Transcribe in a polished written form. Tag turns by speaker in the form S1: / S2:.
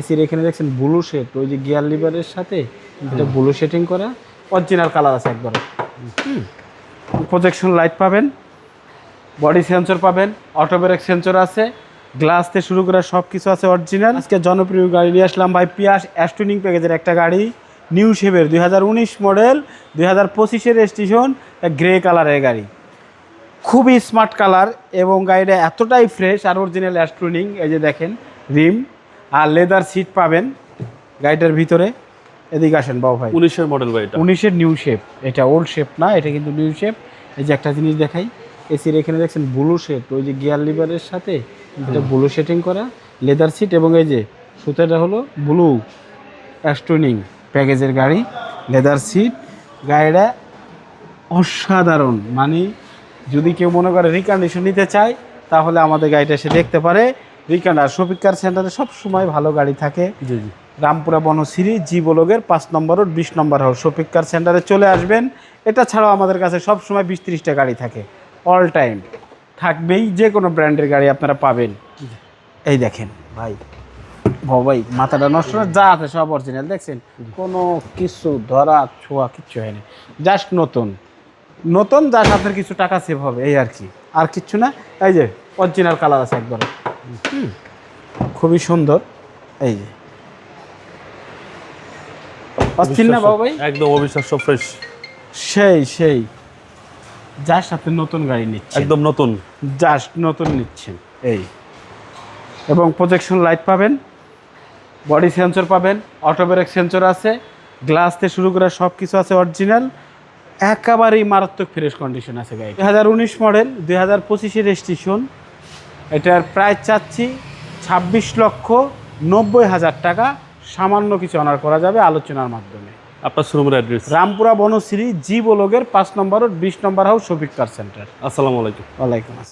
S1: এসির এখানে দেখছেন ব্লু শেড, ওই যে গিয়ার লিভারের সাথে এটা ব্লু শেডিং করা, অরিজিনাল কালার আছে একবারে। প্রজেকশন লাইট পাবেন, বডি সেন্সর পাবেন, অটো ব্রেক সেন্সর আছে, গ্লাস থেকে শুরু করে সব কিছু আছে অরিজিনাল। আজকে জনপ্রিয় গাড়ি নিয়ে আসলাম ভাই, পিয়াস অ্যাস্টুনিং প্যাকেজের একটা গাড়ি, নিউ শেপের 2019 মডেল, 2025-এর রেজিস্ট্রেশন, গ্রে কালারের গাড়ি, খুবই স্মার্ট কালার এবং গাড়িটা এতটাই ফ্রেশ আর অরিজিনাল অ্যাস্টুনিং। এই যে দেখেন রিম আর লেদার সিট পাবেন গাড়িটার ভিতরে। এদিকে আসেন বাবু ভাই,
S2: 19-এর মডেল ভাই, এটা
S1: 19-এর নিউ শেপ, এটা ওল্ড শেপ না, এটা কিন্তু নিউ শেপ। এই যে একটা জিনিস দেখাই, এসির এখানে দেখছেন ব্লু শেড, ওই যে গিয়ার লিভারের সাথে এটা ব্লু শেডিং করা, লেদার সিট এবং এই যে সুতাটা হলো ব্লু অ্যাস্টুনিং প্যাকেজের গাড়ি, লেদার সিট। গাড়িটা অসাধারণ, মানে যদি কেউ মনে করে রিকন্ডিশন নিতে চায় তাহলে আমাদের গাড়িটা এসে দেখতে পারে। আর শফিক কার সেন্টারে সবসময় ভালো গাড়ি থাকে।
S2: জি জি।
S1: রামপুরা বনশ্রী জি ব্লকের 5 নম্বর রোড 20 নম্বর হাউস শফিক কার সেন্টারে চলে আসবেন। এটা ছাড়াও আমাদের কাছে সবসময় 20-30টা গাড়ি থাকে, অল টাইম থাকবেই, যে কোনো ব্র্যান্ডের গাড়ি আপনারা পাবেন। এই দেখেন ভাই, ভাই মাথাটা নষ্ট না, যা আছে সব অরিজিনাল, দেখছেন কোনো কিছু ধরা ছোঁয়া কিচ্ছু হয়নি, জাস্ট নতুন নতুন, জাস্ট আপনার কিছু টাকা সেভ হবে এই আর কি, আর কিচ্ছু না। এই যে অরিজিনাল কালার আছে একবারে, খুবই সুন্দর। এই যে অস্থির না বাবু ভাই,
S2: একদম অবিশ্বাস্য ফ্রেশ,
S1: সেই জাস্ট আপনি নতুন গাড়ি নিচ্ছেন,
S2: একদম নতুন,
S1: জাস্ট নতুন নিচ্ছেন। এই এবং প্রজেকশন লাইট পাবেন, বডি সেন্সর পাবেন, অটো ব্রেক সেন্সর আছে, গ্লাস থেকে শুরু করে সব কিছু আছে অরিজিনাল, একেবারেই মারাত্মক ফ্রেশ কন্ডিশন আছে গাড়ি। 2019 মডেল, 2025-এর রেজিস্ট্রেশন। এটার প্রাইস চাচ্ছি 26,90,000 টাকা, সামান্য কিছু অনার করা যাবে আলোচনার মাধ্যমে।
S2: আপনার শোরুমের অ্যাড্রেস?
S1: রামপুরা বনশ্রী জি ব্লকের 5 নম্বর রোড 20 নম্বর হাউস শফিক কার সেন্টার।
S2: আসসালামু আলাইকুম।
S1: ওয়ালাইকুম আসসালাম।